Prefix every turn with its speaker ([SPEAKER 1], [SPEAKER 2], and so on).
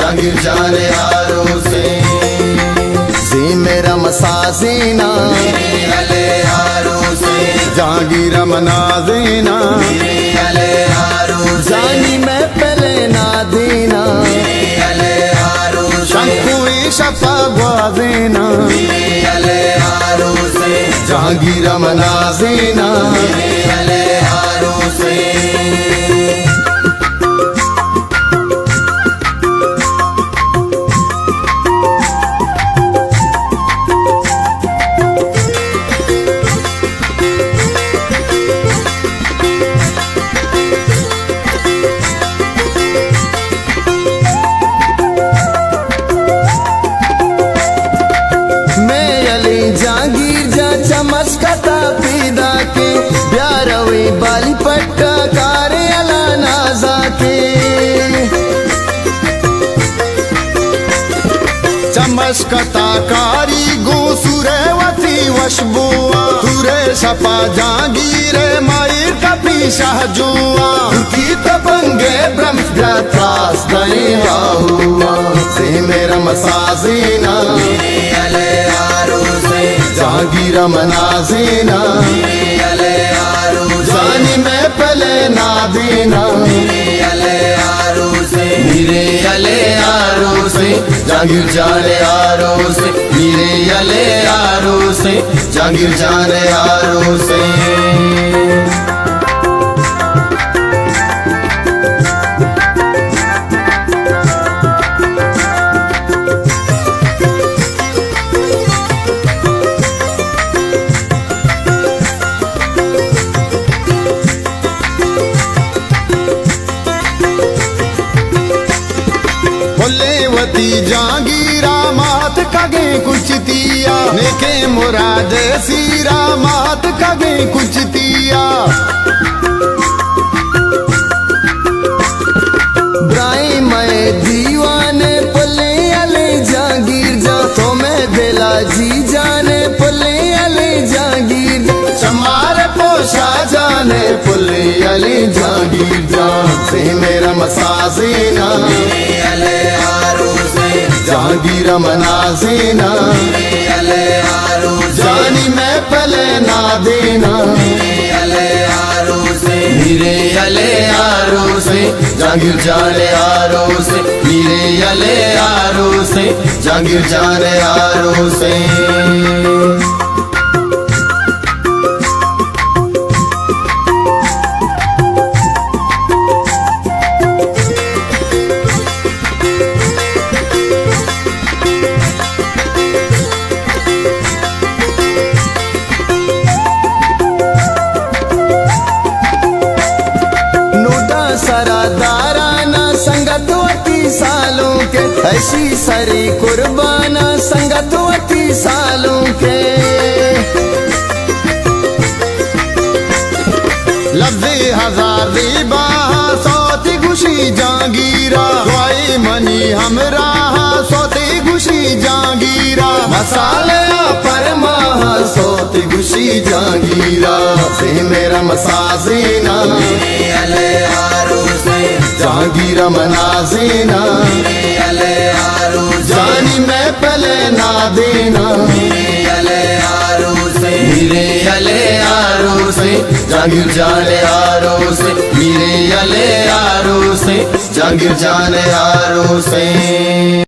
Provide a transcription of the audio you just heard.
[SPEAKER 1] जहांगीर जाने यारों से मेरा मसाजीना अले यारों से जहांगीर मनाजीना अले यारों से जानी मैं पहले ना देना अले यारों से शंकुई शफा ग्वाजीना अले यारों से जहांगीर मनाजीना अले यारों से जहांगीर जा चमचकता पीदा के प्यारवे बाली पट्टा कारे अला नाजा के चमचकता कारी गो सुरेवती वशबुआ सुरे सपा जहांगीर मायर कपी शाहजुआ की तबंगे ब्रह्मत्रास नहीं हुआ से मेरा मसाजीना अले यारों से जहांगीर मनाजीना अले यारों जानी मैं पहले ना देना अले यारों से मेरे अले यारों से जहांगीर जाने यारों से मेरे अले यारों से जहांगीर जाने यारों से जहांगीरा मात कागे कुचतिया नेके मुराद सीरा मात कागे कुचतिया ब्राई मैं दीवाने पले अले जहांगीर जा तो मैं बेला जी जाने पले अले जहांगीर चमार पोशा जाने पले अले जहांगीर जा से मेरा मसाजीना अले यारों से जहांगीर मनाजीना अले यारों जानी मैं पहले ना देना अले यारों से मेरे अले यारों से जहांगीर जाने यारों से मेरे अले यारों से जहांगीर जाने यारों से सरादाराना संगतवती सालों के ऐसी सरी कुर्बाना संगतवती सालों के लफ्ज़े हजार रिबा सौती खुशी जहांगीरा वाई मनी हमरा सौती खुशी जहांगीरा मसाले परमाह सौती खुशी जहांगीरा से मेरा मसाजीना अले यारों से जहांगीर मनाजीना अले यारों जानी मैं पहले ना देना अले यारों से मेरे अले यारों से जहांगीर जाने यारों से मेरे अले यारों से जहांगीर जाने यारों से।